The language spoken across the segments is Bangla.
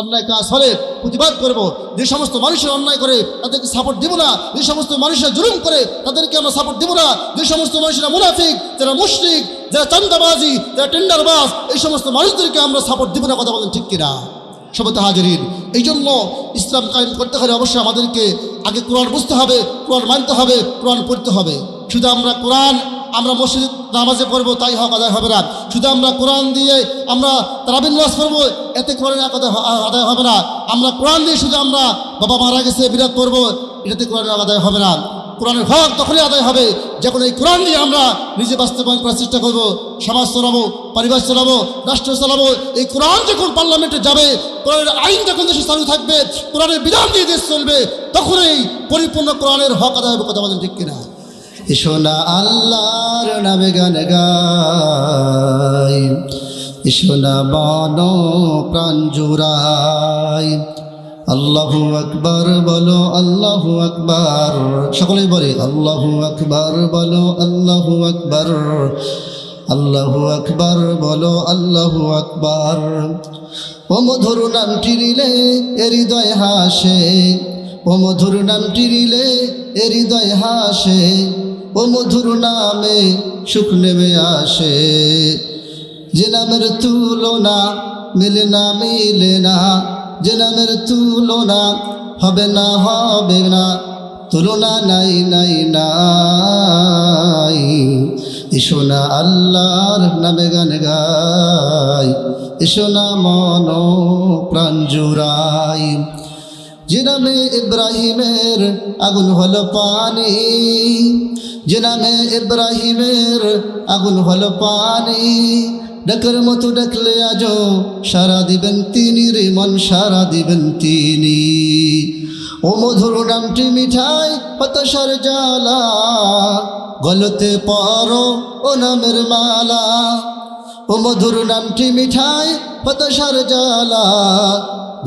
অন্যায় কাজ হলে প্রতিবাদ করব। যে সমস্ত মানুষের অন্যায় করে তাদেরকে সাপোর্ট দিব না। যে সমস্ত মানুষেরা জুলুম করে তাদেরকে আমরা সাপোর্ট দিব না। যে সমস্ত মানুষেরা মুনাফিক, যারা মুশরিক, যারা চান্দাবাজি, যারা টেন্ডারবাজ, এই সমস্ত মানুষদেরকে আমরা সাপোর্ট দিব না। কথা বলেন ঠিক কিনা? সবাই হাজিরিন, এই জন্য ইসলাম কায়েম করতে হলে অবশ্যই আমাদেরকে আগে কোরআন বুঝতে হবে, কোরআন মানতে হবে, কোরআন পড়তে হবে। শুধু আমরা কোরআন আমরা মসজিদ নামাজে পড়বো তাই হক আদায় হবে না। শুধু আমরা কোরআন দিয়ে আমরা তারাবির নামাজ পড়বো এতে কোরআন আদায় হবে না। আমরা কোরআন দিয়ে শুধু আমরা বাবা মারা গেছে বিরাট পড়বো এটাতে কোরআন আদায় হবে না। কোরআনের হক তখনই আদায় হবে যখন এই কোরআন দিয়ে আমরা নিজে বাস্তবায়ন করার চেষ্টা করবো। সমাজ চালাবো, পরিবার চালাবো, রাষ্ট্র চালাবো। এই কোরআন যখন পার্লামেন্টে যাবে, কোরআনের আইন যখন দেশে চালু থাকবে, কোরআনের বিধান দিয়ে দেশ চলবে, তখনই পরিপূর্ণ কোরআনের হক আদায় হবে। কথা বলেন ঠিক কিনা? এসো না আল্লাহর নামে গান গাই, এসো না বনো প্রাণ জুড়াই। আল্লাহু আকবার বলো, আল্লাহু আকবার। সকলেই বলে আল্লাহু আকবার বলো, আল্লাহু আকবার। আল্লাহু আকবার বলো, আল্লাহু আকবার। ও মধুর নামটি নিলে এ হৃদয় হাসে, ও মধুর নামটি নিলে এ হৃদয় হাসে। ও মধুর নামে সুখ নেমে আসে, যে নামের তুলনা মিলে না মিলে না, যে নামের তুলনা হবে না হবে না, তুলনা নাই নাই নাই। এসো না আল্লাহর নামে গান গাই, এসো না মন প্রাণ জুড়াই। যে নামে ইব্রাহিমের আগুন হলো পানি, যে নামে ইব্রাহিমের আগুন হলো পানি। ডাকের মতো ডাকলে আজও সারা দিবেন তিনি রে মন, সারা দিবেন তিনি। ও মধুর নামটি মিঠাই হতাশার জ্বালা, গলতে পরো ও নামের মালা। ও মধুর নামটি মিঠাই হতাশার জ্বালা,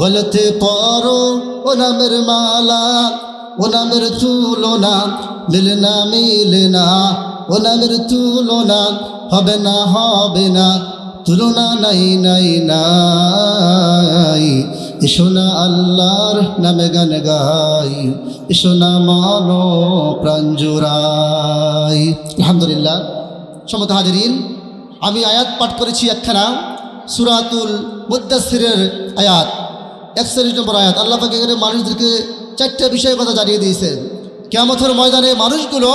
গলতে পরো ও নামের মালা। ও নামের তুলনা মিলে না মিলে না, ও নামের তুলনা হবে না হবে না, তুলনা নাই নাই নাই। এসো না আল্লাহর নামে গান গাই, এসো না মনো প্রাণ জুড়াই। আলহামদুলিল্লাহ। সম্মানিত হাজিরিন, আমি আয়াত পাঠ করেছি একখানা, সূরাতুল মুদ্দাসসিরের আয়াত, 41 নম্বর আয়াত। আল্লাহ পাক এখানে মানুষদেরকে 4টা বিষয়ের কথা জানিয়ে দিয়েছেন। কিয়ামতের ময়দানে মানুষগুলো,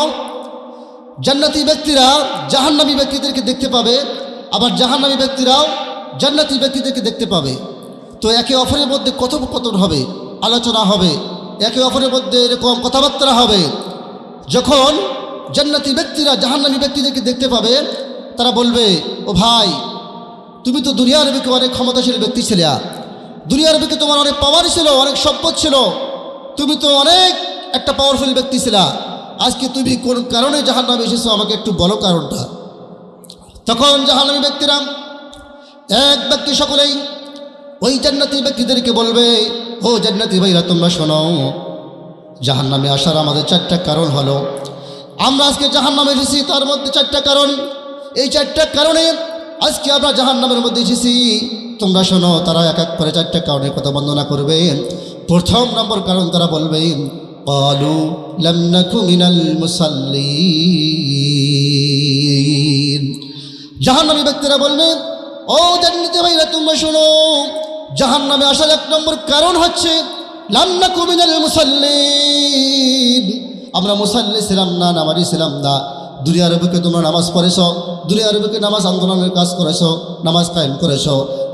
জান্নাতি ব্যক্তিরা জাহান্নামী ব্যক্তিদেরকে দেখতে পাবে, আবার জাহান্নামী ব্যক্তিরাও জান্নাতি ব্যক্তিদেরকে দেখতে পাবে। তো একে অপরের মধ্যে কথোপকথন হবে, আলোচনা হবে, একে অপরের মধ্যে এরকম কথাবার্তা হবে। যখন জান্নাতি ব্যক্তিরা জাহান্নামী ব্যক্তিদেরকে দেখতে পাবে, তারা বলবে, ও ভাই, তুমি তো দুনিয়ার বুকে অনেক ক্ষমতাশীল ব্যক্তি ছিলে, দুনিয়ার বুকে তোমার অনেক পাওয়ার ছিল, অনেক সম্পদ ছিল, তুমি তো অনেক একটা পাওয়ারফুল ব্যক্তি ছিলা, আজকে তুমি কোন কারণে জাহান্নামে এসেছো, আমাকে একটু বলো কারণটা। তখন জাহান্নামী ব্যক্তিরা এক ব্যক্তি সকলেই ওই জান্নাতি ব্যক্তিদেরকে বলবে, ও জান্নাতি ভাইরা তোমরা শোনো, জাহান্নামে আসার আমাদের 4টা কারণ হলো, আমরা আজকে জাহান্নামে এসেছি, তার মধ্যে 4টা কারণ। এই 4টা কারণে আজকে আমরা জাহান্নামের মধ্যে এসেছি, তোমরা শোনো। তারা এক এক করে 4টা কারণের কথা বর্ণনা করবে। প্রথম নম্বর কারণ তারা বলবে, ক্বালু লাম নাকু মিনাল মুসাল্লিন। জাহান্নামী ব্যক্তিরা বলবে, ও জান্নাতি ভাইরা তোমরা শোনো, জাহান্নামে আসার 1 নম্বর কারণ হচ্ছে লাম নাকু মিনাল মুসাল্লিন, আমরা মুসাল্লি ছিলাম না, নামাজি ছিলাম না। দুনিয়ার বুকে তোমরা নামাজ পড়েছ, দুনিয়ার বুকে নামাজ আন্দোলনের কাজ করেছ, নামাজ কায়েম করেছ,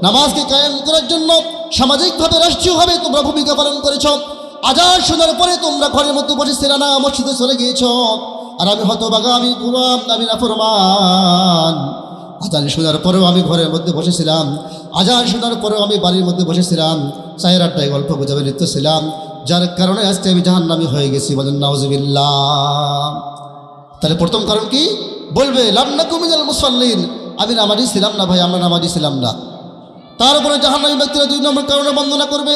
নামাজকে কায়েম করার জন্য সামাজিকভাবে রাষ্ট্রীয়ভাবে তোমরা ভূমিকা পালন করেছ। আজান শোনার পরে তোমরা ঘরের মধ্যে বসেছিল না, মসজিদে চলে গিয়েছ। আর আমি হতভাগা, আমি গুলাম, আমি নাফরমান। আজান শোনার পরেও আমি ঘরের মধ্যে বসেছিলাম, আজান শোনার পরেও আমি বাড়ির মধ্যে বসেছিলাম, চায়ের আড্ডায় গল্প গুজবে লিপ্ত ছিলাম, যার কারণে আজকে আমি জাহান্নামী হয়ে গেছি। বলেন নাউজুবিল্লাহ। তাহলে প্রথম কারণ কি? বলবে লাম নাকু মিনাল মুসাল্লিন, আমি নামাজি ছিলাম না ভাই, আমরা নামাজি ছিলাম না। তারপরে জাহান্নামী ব্যক্তিরা 2 নম্বর কারণে বর্ণনা করবে,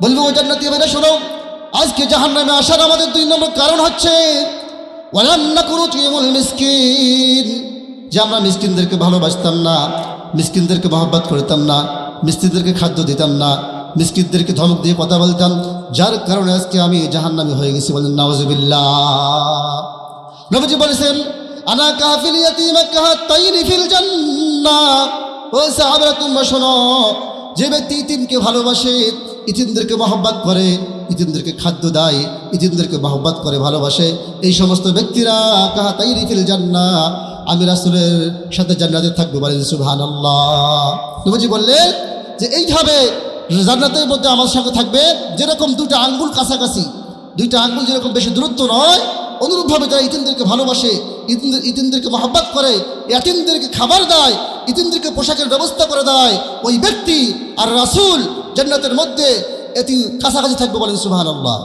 বলবে, ও জান্নাতি ভাইরা শোনো, আজকে জাহান্নামে আসার আমাদের 2 নম্বর কারণ হচ্ছে ওয়ালাম নাকু নুতিমুল মিসকিন, যে আমরা মিসকিনদেরকে ভালোবাসতাম না, মিসকিনদেরকে মহব্বত করতাম না, মিসকিনদেরকে খাদ্য দিতাম না, মিসকিনদেরকে ধমক দিয়ে কথা বলতাম, যার কারণে আজকে আমি জাহান্নামী হয়ে গেছি। বলেন নাউজুবিল্লাহ। নবীজি বলেছেন, আনা কাফিল ইয়াতীমা কাহাতাইনি ফিল জান্নাহ। ও সাহাবারা, তোমরা শোনো, যে ব্যক্তি ইতিমকে ভালোবাসে, ইতিমদেরকে মহব্বত করে, ইতিমদেরকে খাদ্য দেয়, ইতিমদেরকে মহব্বত করে, ভালোবাসে, এই সমস্ত ব্যক্তিরা কাহাতাইনি ফিল জান্নাহ, আমি রাসূলের সাথে জান্নাতে থাকবো। বলেন সুবহানাল্লাহ। নবীজি বললেন যে এইভাবে জান্নাতের মধ্যে আমার সঙ্গে থাকবে, যেরকম দুটো আঙ্গুল কাছাকাছি, দুইটা আঙ্গুল যেরকম বেশি দূরত্ব নয়, অনুরূপভাবে যারা ইতিমদেরকে ভালোবাসে, ইতিমদেরকে মহব্বত করে, ইতিমদেরকে খাবার দেয়, ইতিমদেরকে পোশাকের ব্যবস্থা করে দেয়, ওই ব্যক্তি আর রাসূল জান্নাতের মধ্যে এটি কাছাকাছি থাকবে। বলেন সুবহানাল্লাহ।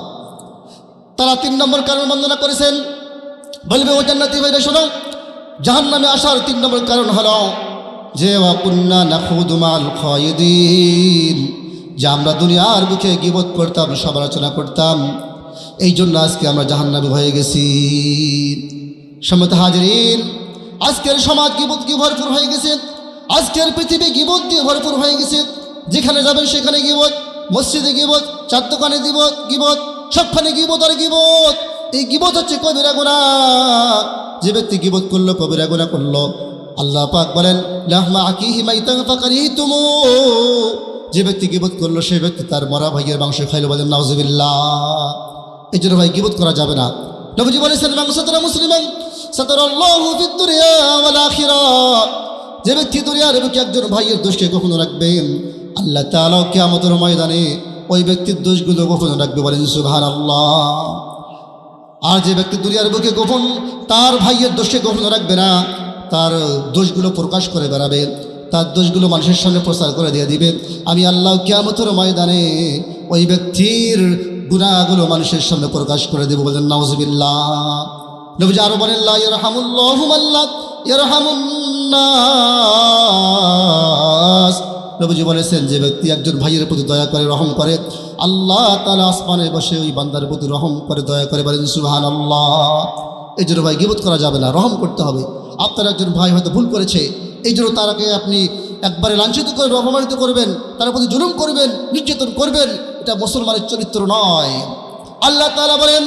তারা 3 নম্বর কারণ বর্ণনা করেছেন। বলবে, ও জান্নাতি ভাইরা শোনো, জাহান্নামে আসার 3 নম্বর কারণ হলো যে ওয়া কুন্না নাখুদু মাল খায়িদিন, যে আমরা দুনিয়ার বুকে গীবত করতাম, সমালোচনা করতাম, এই জন্য আজকে আমরা জাহান্নামী হয়ে গেছি। সম্মানিত হাজিরিন, আজকের সমাজ গীবত দিয়ে ভরপুর হয়ে গেছে, আজকের পৃথিবী গীবত দিয়ে ভরপুর হয়ে গেছে। যেখানে যাবেন সেখানে গীবত, মসজিদে গীবত, চার দোকানে গীবত, সবখানে গীবত আর গীবত। এই গীবত হচ্ছে কবিরা গুনাহ। যে ব্যক্তি গীবত করলো, কবিরা গুনাহ করলো। আল্লাহ পাক বলেন, লাহমা আকিহি মাইতান ফাকারিতুমু, যে ব্যক্তি গীবত করলো সেই ব্যক্তি তার মরা ভাইয়ের মাংস খাইলো। বলেন নাউজুবিল্লাহ। এই জন্য ভাই গীবত করা যাবে না। নবীজি বলেছেন, মান সাতারা মুসলিমান সাতারাল্লাহু ফিদ দুনিয়া ওয়াল আখিরাহ, যে ব্যক্তি দুনিয়ার বুকে একজন ভাইয়ের দোষকে গোপন রাখবেন, আল্লাহ তাআলা কিয়ামতের ময়দানে ওই ব্যক্তির দোষগুলো গোপন রাখবে। বলেন সুবহানাল্লাহ। আর যে ব্যক্তি দুনিয়ার বুকে গোপন, তার ভাইয়ের দোষকে গোপন রাখবে না, তার দোষগুলো প্রকাশ করে বেড়াবে, তার দোষগুলো মানুষের সামনে প্রচার করে দিয়ে দিবে, আমি আল্লাহ কিয়ামতের ময়দানে ওই ব্যক্তির গুনাহগুলো মানুষের সামনে প্রকাশ করে দেব। বলেন নাউজুবিল্লাহ। নবীজি আরো বলেন, লা ইয়ারহামুল্লাহু মান লা ইয়ারহামুন নাস। নবীজি বলেছেন, যে ব্যক্তি একজন ভাইয়ের প্রতি দয়া করে, রহম করে, আল্লাহ তাআলা আসমানে বসে ওই বান্দার প্রতি রহম করে, দয়া করে। বলেন সুবহানাল্লাহ। এই জন্য ভাই গীবত করা যাবে না, রহম করতে হবে। আপনার একজন ভাই হয়তো ভুল করেছে, এই জন্য তাকে আপনি একবারে লাঞ্ছিত করবেন, অপমানিত করবেন, তার প্রতি জুলুম করবেন, নির্যাতন করবেন, এটা মুসলমানের চরিত্র নয়। আল্লাহ তাআলা বলেন,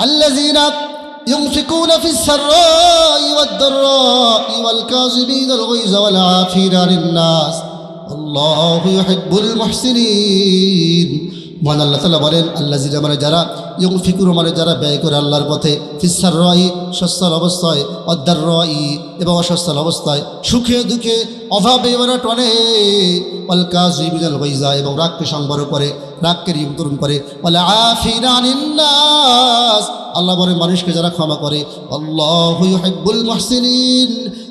আল্লাযীনা ইউনফিকুনা ফিস সাররাই ওয়াদ দাররাই ওয়াল কাযিমিনাল গায়যা ওয়াল আফিনা আনিন নাস আল্লাহু ইউহিব্বুল মুহসিনিন। মহান আল্লাহ তাআলা বলেন, আল্লাযীনা মানে যারা, ইউনফিকুনা মানে যারা ব্যয় করে আল্লাহর পথে, ফিস সাররাই সচ্ছল অবস্থায়, ওয়াদ দাররাই এবং অসচ্ছল অবস্থায়, সুখে দুঃখে, অভাবে অনটনে, ওয়াল কাযিমিনাল গায়যা এবং রাগকে সংবর করে, রাগকে নিয়ন্ত্রণ করে, ওয়াল আফিনা আনিন নাস আল্লাহ বলে মানুষকে যারা ক্ষমা করে, আল্লাহু ইউহিব্বুল মুহসিনিন,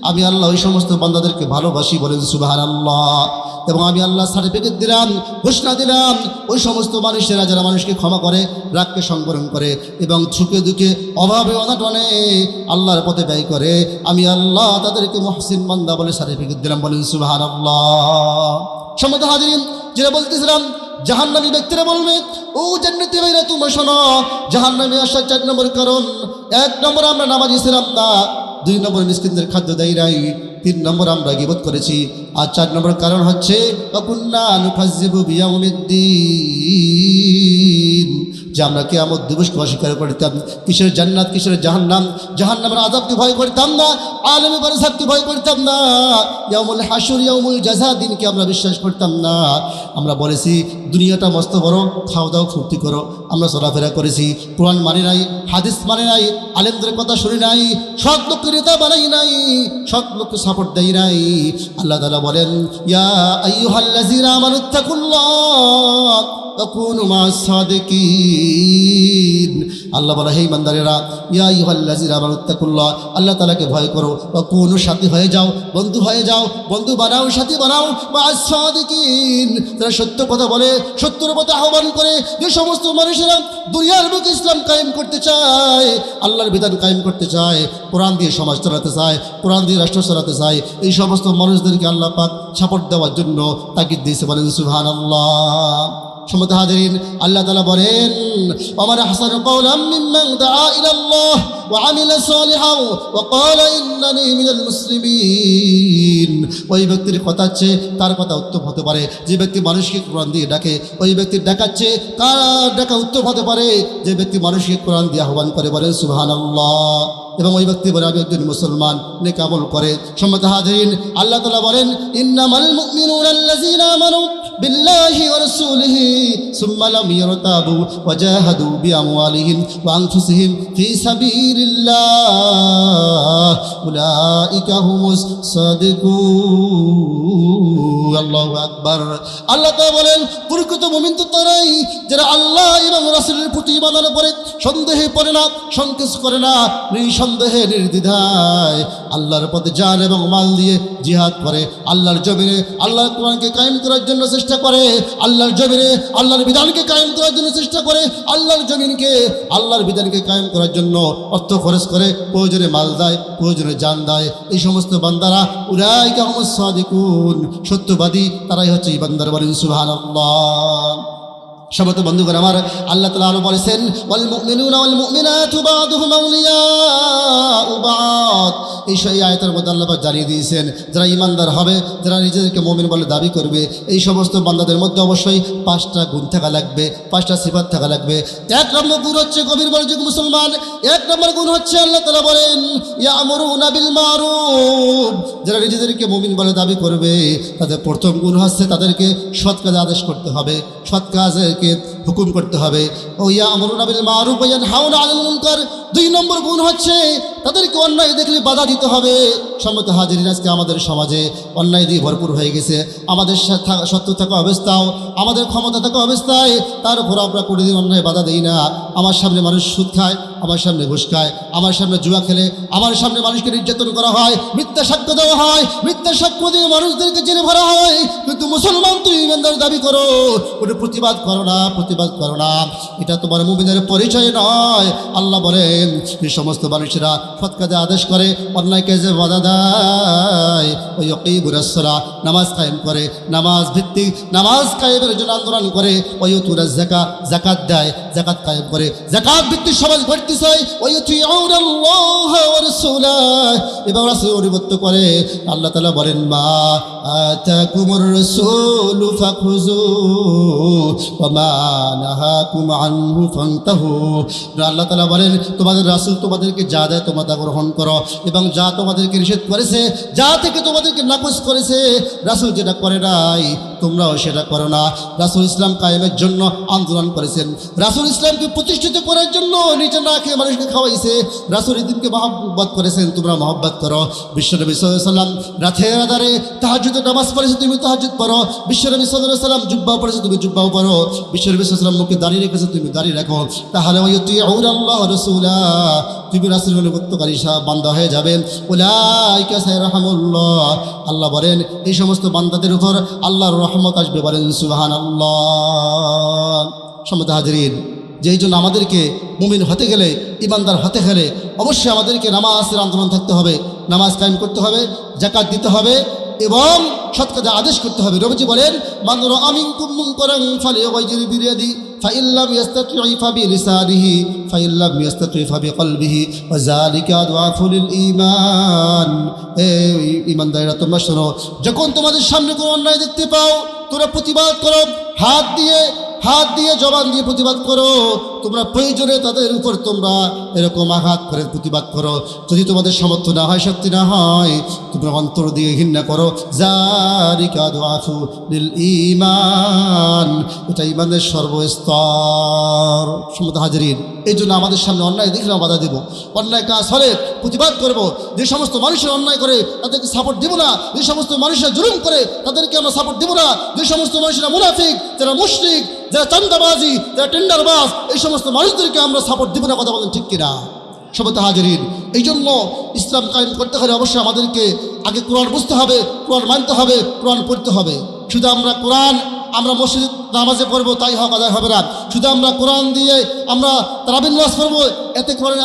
আমি আল্লাহ ওই সমস্ত বান্দাদেরকে ভালোবাসি। বলেন সুবহানাল্লাহ। এবং আমি আল্লাহ সার্টিফিকেট দিলাম, ঘোষণা দিলাম, ওই সমস্ত মানুষেরা যারা মানুষকে ক্ষমা করে, রাগকে সংবরণ করে এবং সুখে দুঃখে, অভাবে অনাটনে আল্লাহর পথে ব্যয় করে, আমি আল্লাহ তাদেরকে মুহসিন বান্দা বলে সার্টিফিকেট দিলাম। বলেন সুবহানাল্লাহ। সম্মানিত হাজিরিন, যেটা বলতেছিলাম, জাহান্নামী ব্যক্তিরা বলবে, ও জান্নাতি ভাইরা তোমরা শোনো, জাহান্নামে আসার 4 নম্বর কারণ, 1 নম্বর আমরা নামাজি ছিলাম না, 2 নম্বর মিসকিনদের খাদ্য দেই নাই, 3 নম্বর আমরা গীবত করেছি, আর 4 নম্বর কারণ হচ্ছে কুন্না নুকাজ্জিবু বিয়াউমিদ্দিন, যে আমরা কিয়ামত দিবসকে অস্বীকার করতাম। কিসের জান্নাত, কিসের জাহান্নাম, জাহান্নামের আযাবকে ভয় করতাম না, আলেমে বারযাখকে ভয় করতাম না, ইয়াউমুল হাসর, ইয়াউমুল জাযা দিনকে আমরা বিশ্বাস করতাম না। আমরা বলেছি দুনিয়াটা মস্ত বড়, খাও দাও ফুর্তি করো, আমরা চলাফেরা করেছি, কোরআন মানে নাই, হাদিস মানে নাই, আলেমদের কথা শুনি নাই, সৎ লোককে নেতা বানাই নাই, সৎ লোককে সাপোর্ট দেই নাই। আল্লাহ তাআলা বলেন, ইয়া আইয়ুহাল্লাযীনা আমানুত্তাকুল্লাহ তাকুনু মা'আস সাদিকিন। আল্লাহ বলে, হে ইমানদারেরা, ইয়া আইয়ুহাল্লাযীনা আমানুত্তাকুল্লাহ, আল্লাহ তাআলাকে ভয় করো, তাকুনু সাথী হয়ে যাও, বন্ধু হয়ে যাও, বন্ধু বানাও, সাথী বানাও, মা'আস সাদিকিন, যারা সত্য কথা বলে, সত্যের পথে আহ্বান করে। যে সমস্ত মানুষেরা দুনিয়ার বুকে ইসলাম কায়েম করতে চায়, আল্লাহর বিধান কায়েম করতে চায়, কোরআন দিয়ে সমাজ চালাতে চায়, কোরআন দিয়ে রাষ্ট্র চালাতে চায়, এই সমস্ত মানুষদেরকে আল্লাহ পাক সাপোর্ট দেওয়ার জন্য তাগিদ দিয়েছে। বলেন সুবহানাল্লাহ। সম্মানিত হাজিরিন, আল্লাহ তাআলা বলেন, ওমান আহসানু কাওলাম মিম্মান দাআ ইলাল্লাহ ওয়া আমিলা সালিহান ওয়া ক্বালা ইন্নানী মিনাল মুসলিমিন। ওই ব্যক্তির কথা হচ্ছে তার কথা উত্তম হতে পারে যে ব্যক্তি মানুষকে কোরআন দিয়ে ডাকে। ওই ব্যক্তির ডাকাচ্ছে কার ডাকা উত্তম হতে পারে যে ব্যক্তি মানুষকে কোরআন দিয়ে আহ্বান করে, বলেন সুবহানাল্লাহ। এবং ওই ব্যক্তি বলে আমি একজন মুসলমান, নেক আমল করে। সম্মানিত হাজিরিন, আল্লাহ তাআলা বলেন, ইন্নামাল মুমিনুনা আল্লাযীনা আমানু বিল্লাহি ওয়া রাসূলিহি সুম্মা লাম ইয়ারতাবু ওয়া জাহাদু বিআমওয়ালিহিম ওয়া আনফুসিহিম ফী সাবিলিল্লাহ উলাইকা হুমুস সাদিকুন। আল্লাহু আকবার। আল্লাহ তাআলা বলেন, প্রকৃত মুমিন তো তারাই যারা আল্লাহ এবং রাসূলের প্রতি ঈমান আনয়ন করে, সন্দেহে পড়ে না, সংকোচ করে না, নিঃসন্দেহে নির্দ্বিধায় আল্লাহর পথে জান এবং মাল দিয়ে জিহাদ করে, আল্লাহর জমিনে আল্লাহর কোরআনকে কায়েম করার জন্য চেষ্টা করে, আল্লাহর জমিনে আল্লাহর বিধানকে কায়েম করার জন্য চেষ্টা করে, আল্লাহর জমিনকে আল্লাহর বিধানকে কায়েম করার জন্য অর্থ খরচ করে, প্রয়োজনে মাল দেয়, প্রয়োজনে জান দেয়। এই সমস্ত বান্দারা উলাইকা হুমুস সাদিকুন, সত্যবাদী তারাই হচ্ছে ঈমানদার, বলেন সুবহানাল্লাহ। সম্মানিত বন্ধুগণ আমার, আল্লাহ তাআলা আরো বলেছেন, ওয়াল মুমিনুনা ওয়াল মুমিনাতু বা'দুহুম আউলিয়াউ বা'দ। এই আয়াতের মধ্যে আল্লাহ পাক জানিয়ে দিয়েছেন যারা ঈমানদার হবে, যারা নিজেদেরকে মুমিন বলে দাবি করবে, এই সমস্ত বান্দাদের মধ্যে অবশ্যই 5টা গুণ থাকা লাগবে, 5টা সিফাত থাকা লাগবে। 1 নম্বর গুণ হচ্ছে গভীর মনোযোগী মুসলমান। 1 নম্বর গুণ হচ্ছে আল্লাহ তাআলা বলেন, ইয়ামুরুনা বিল মারুফ। যারা নিজেদেরকে মুমিন বলে দাবি করবে তাদের প্রথম গুণ হচ্ছে তাদেরকে সৎ কাজে আদেশ করতে হবে, সৎ কাজকে হুকুম করতে হবে। ও ইয়ামুরুনা বিল মারুফ ওয়া ইয়ানহাউনা আনিল মুনকার। 2 নম্বর গুণ হচ্ছে তাদেরকে অন্যায় দেখলে বাধা দিতে হবে। সম্মত হাজিরিন, আজকে আমাদের সমাজে অন্যায় দিয়ে ভরপুর হয়ে গেছে। আমাদের সত্য থাকা অবস্থাও, আমাদের ক্ষমতা থাকা অবস্থায় তার উপর আমরা কোনোদিন অন্যায় বাধা দিই না। আমার সামনে মানুষ সুদ খায়, আমার সামনে ঘুষ খায়, আমার সামনে জুয়া খেলে, আমার সামনে মানুষকে নির্যাতন করা হয়, মিথ্যা সাক্ষ্য দেওয়া হয়, মিথ্যা সাক্ষ্য দিয়ে মানুষদেরকে জেলে ভরা হয়। কিন্তু মুসলমান তুমি ঈমানদার দাবি করো, কোনো প্রতিবাদ করো না, প্রতিবাদ করো না। এটা তোমার মুমিনের পরিচয় নয়। আল্লাহ বলেন, যে সমস্ত মানুষেরা সৎ কাজে আদেশ করে, অন্যায় কাজে বাধা দেয়, ওই ইয়াকিমুনাস সালাহ, নামাজ কায়েম করে, নামাজ ভিত্তিক নামাজ কায়েমের জন্য আন্দোলন করে, ওই ইউতুনাজ যাকাত, যাকাত দেয়, যাকাত কায়েম করে, যাকাত ভিত্তিক সমাজ গড়তে চায়, ওই ইউতিউনাল্লাহ ওয়া রাসূলাহ, এবং রাসূল অনুগত করে। আল্লাহ তাআলা বলেন, মা আতাকুমুর রাসূলু ফাখুযু ওয়া মা নাহাকুম আনহু ফান্তাহু। আল্লাহ তাআলা বলেন, তোমাদের রাসূল তোমাদেরকে যা দেয় তোমরা তা গ্রহণ করো, এবং যা তোমাদেরকে নিষেধ করেছে, যা থেকে তোমাদেরকে নাকচ করেছে, রাসূল যেটা করে নাই তোমরাও সেটা করো না। রাসূল ইসলাম কায়েমের জন্য আন্দোলন করেছেন, রাসূল ইসলামকে প্রতিষ্ঠিত করার জন্য নিজে না খেয়ে মানুষকে খাওয়াইছে, রাসূল ঈদকে মহব্বত করেছেন, তোমরা মহব্বত করো। বিশ্বনবী সাল্লাল্লাহু আলাইহি ওয়াসাল্লাম রাতের আধারে তাহাজ্জুদের নামাজ পড়েছে, তুমি তাহাজ্জুদ পড়ো। বিশ্বনবী সাল্লাল্লাহু আলাইহি ওয়াসাল্লাম জুব্বা পড়েছে, তুমি জুব্বাও পড়ো। বিশ্বনবী সাল্লাল্লাহু আলাইহি ওয়াসাল্লাম মুখে দাড়ি রেখেছে, তুমি দাড়ি রাখো। তাহলে ইউতিউনাল্লাহ ওয়া রাসূলাহ, তুমি রাসূলের অনুগতকারী বান্দা হয়ে যাবেন। উলাইকা সায়রহামুল্লাহ। আল্লাহ বলেন, এই সমস্ত বান্দাদের উপর আল্লাহর রহমত আসবে, বলেন সুবহানাল্লাহ। সম্মানিত হাজিরিন, যেই জন্য আমাদেরকে মুমিন হতে গেলে, ঈমানদার হতে গেলে অবশ্যই আমাদেরকে নামাজের আন্দোলন থাকতে হবে, নামাজ কায়েম করতে হবে, যাকাত দিতে হবে, এবং সৎ কাজে আদেশ করতে হবে। নবীজি বলেন, মান রাআ মিনকুম মুনকারান ফালিয়ুগাইয়ির বিয়াদিহি ফাইন লাম ইস্তাতি' ফাবিলিসানিহি ফাইন লাম ইস্তাতি' ফাবিকলবিহি ওয়া যালিকা আদওয়াফুল ঈমান। এই ঈমানদাররা তোমরা শোনো, যখন তোমাদের সামনে কোনো অন্যায় দেখতে পাও তোমরা প্রতিবাদ করো, হাত দিয়ে জবান দিয়ে প্রতিবাদ করো। তোমরা প্রয়োজনে তাদের উপর তোমরা এরকম আঘাত করে প্রতিবাদ করো। যদি তোমাদের সামর্থ্য না হয়, শক্তি না হয়, তোমরা অন্তর দিয়ে ঘৃণা করো। যালিকা আদওয়াফু লিল ঈমান, এটা ঈমানের সর্বস্তর। সম্মানিত হাজিরিন, এই জন্য আমাদের সামনে অন্যায় দেখলে বাধা দেব, অন্যায় কাজ হলে প্রতিবাদ করব। যে সমস্ত মানুষের অন্যায় করে তাদেরকে সাপোর্ট দিব না, যে সমস্ত মানুষেরা জুলুম করে তাদেরকে আমরা সাপোর্ট দিব না, যে সমস্ত মানুষেরা মুনাফিক, যারা মুশরিক, যারা চান্দাবাজি, যারা টেন্ডারবাজ, এই সমস্ত মানুষদেরকে আমরা সাপোর্ট দিব না। কথা বলেন ঠিক কিনা? সম্মানিত হাজিরিন, এই জন্য ইসলাম কায়েম করতে হলে অবশ্যই আমাদেরকে আগে কোরআন বুঝতে হবে, কোরআন মানতে হবে, কোরআন পড়তে হবে। শুধু আমরা মসজিদ নামাজে পড়বো তাই হক আদায় হবে না। শুধু আমরা কোরআন দিয়ে আমরা তারাবির নামাজ পড়বো, এতে কোরআন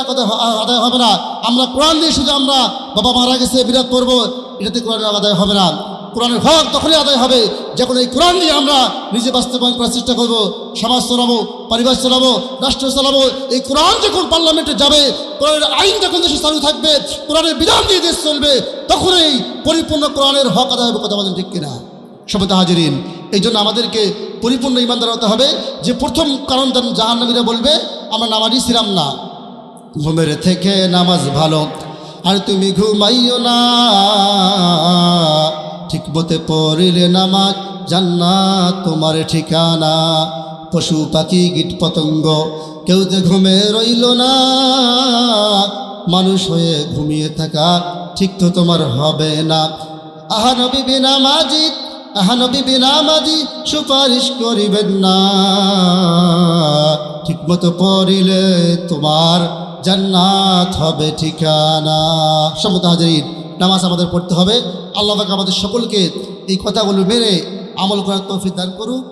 আদায় হবে না। আমরা কোরআন দিয়ে শুধু আমরা বাবা মারা গেছে বিরাট পড়বো, এটাতে কোরআন আদায় হবে না। কোরআনের হক তখনই আদায় হবে যখন এই কোরআন দিয়ে আমরা নিজে বাস্তবায়ন করার চেষ্টা করব। সমাজ চালাবো, পরিবার চালাবো, রাষ্ট্র চালাবো। এই কোরআন যখন পার্লামেন্টে যাবে, কোরআনের আইন যখন দেশে চালু থাকবে, কোরআনের বিধান দিয়ে দেশ চলবে, তখনই পরিপূর্ণ কোরআনের হক আদায় হবে। কথা বলেন ঠিক কিনা? সবাই হাজিরিন, এই জন্য আমাদেরকে পরিপূর্ণ ইমানদার হতে হবে। যে প্রথম কারণ জাহান্নামীরা বলবে আমরা নামাজই ছিলাম না। ঘুমের থেকে নামাজ ভালো, আর তুমি ঘুমাইও না, ঠিক মতে পড়িলে নামাজ জান্নাত তোমার ঠিকানা। পশু পাখি কীট পতঙ্গ কেউ যে ঘুমে রইল না, মানুষ হয়ে ঘুমিয়ে থাকা ঠিক তো তোমার হবে না। আহা নবী বিনা মাজি, আহা নবী বিনা মাজি সুপারিশ করিবেন না, ঠিক মতো পড়িলে তোমার জান্নাত হবে ঠিকানা। সম্মত হাজির, নামাজ আমাদের পড়তে হবে। আল্লাহ পাক আমাদের সকলকে এই কথাগুলো মেনে আমল করার তৌফিক দান করুক।